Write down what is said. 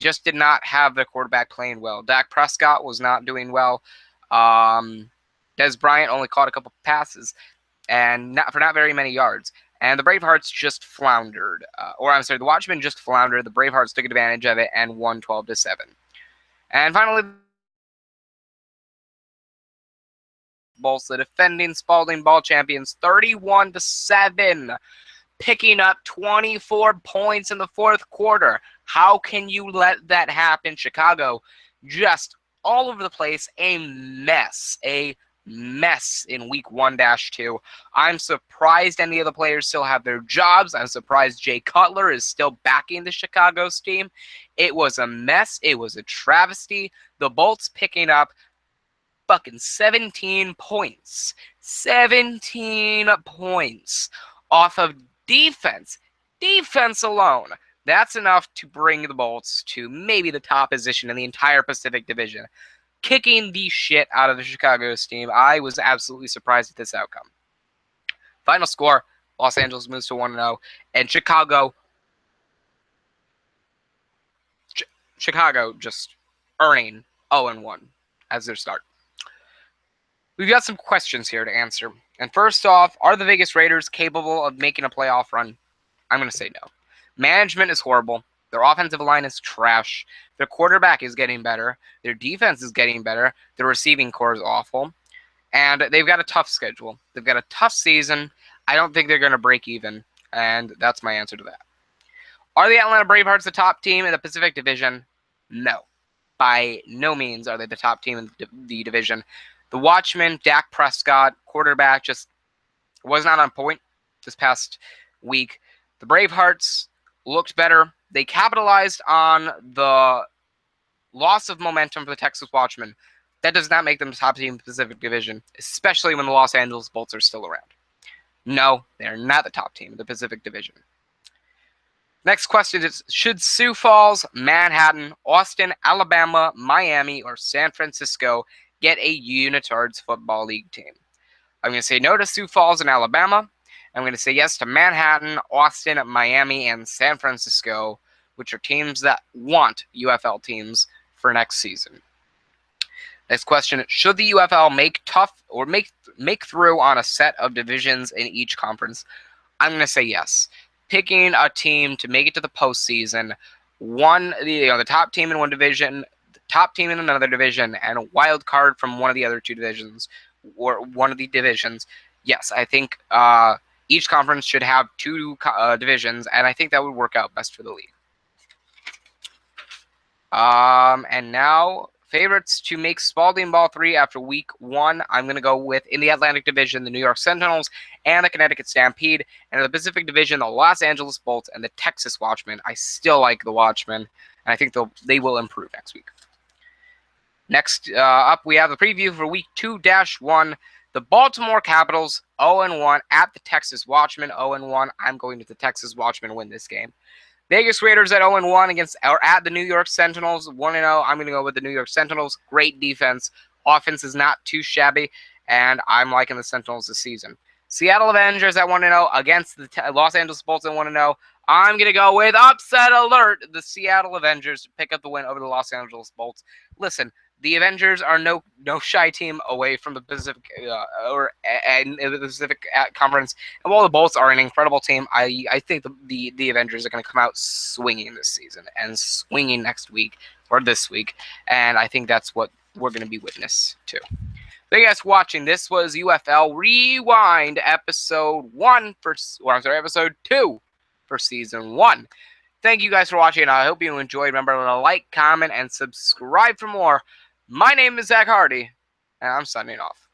just did not have their quarterback playing well. Dak Prescott was not doing well. Dez Bryant only caught a couple passes, and not very many yards. And the Bravehearts just floundered. The Watchmen just floundered. The Bravehearts took advantage of it and won 12-7. And finally, Bulls, the defending Spalding Ball champions, 31-7, picking up 24 points in the fourth quarter. How can you let that happen? Chicago just all over the place, a mess in week 1-2. I'm surprised any of the players still have their jobs. I'm surprised Jay Cutler is still backing the Chicago's team. It was a mess. It was a travesty. The Bolts picking up fucking 17 points. 17 points off of defense. Defense alone. That's enough to bring the Bolts to maybe the top position in the entire Pacific Division. Kicking the shit out of the Chicago's team. I was absolutely surprised at this outcome. Final score, Los Angeles moves to 1-0, and Chicago just earning 0-1 as their start. We've got some questions here to answer. And first off, are the Vegas Raiders capable of making a playoff run? I'm going to say no. Management is horrible. Their offensive line is trash. Their quarterback is getting better. Their defense is getting better. Their receiving core is awful. And they've got a tough schedule. They've got a tough season. I don't think they're going to break even. And that's my answer to that. Are the Atlanta Bravehearts the top team in the Pacific Division? No. By no means are they the top team in the division. The Watchmen, Dak Prescott, quarterback, just was not on point this past week. The Bravehearts looked better. They capitalized on the loss of momentum for the Texas Watchmen. That does not make them the top team in the Pacific Division, especially when the Los Angeles Bolts are still around. No, they are not the top team in the Pacific Division. Next question is, should Sioux Falls, Manhattan, Austin, Alabama, Miami, or San Francisco get a Unitards Football League team? I'm going to say no to Sioux Falls and Alabama. I'm going to say yes to Manhattan, Austin, Miami, and San Francisco, which are teams that want UFL teams for next season. Next question, should the UFL make through on a set of divisions in each conference? I'm going to say yes. Picking a team to make it to the postseason, the top team in one division, the top team in another division, and a wild card from one of the other two divisions, or one of the divisions. Yes, I think each conference should have two divisions, and I think that would work out best for the league. And now, favorites to make Spalding Ball 3 after week 1. I'm going to go with, in the Atlantic Division, the New York Sentinels and the Connecticut Stampede. And in the Pacific Division, the Los Angeles Bolts and the Texas Watchmen. I still like the Watchmen, and I think they will improve next week. Next up, we have the preview for week 2-1. The Baltimore Capitals 0-1 at the Texas Watchmen 0-1. I'm going to the Texas Watchmen win this game. Vegas Raiders at 0-1 at the New York Sentinels 1-0. I'm going to go with the New York Sentinels. Great defense. Offense is not too shabby, and I'm liking the Sentinels this season. Seattle Avengers at 1-0 against the Los Angeles Bolts at 1-0. I'm going to go with upset alert. The Seattle Avengers pick up the win over the Los Angeles Bolts. Listen, the Avengers are no shy team away from the Pacific the Pacific Conference, and while the Bolts are an incredible team, I think the Avengers are going to come out swinging this season and swinging next week or this week, and I think that's what we're going to be witness to. Thank you guys for watching. This was UFL ReWind episode 2 for season 1. Thank you guys for watching. I hope you enjoyed. Remember to like, comment, and subscribe for more. My name is Zach Hardy, and I'm signing off.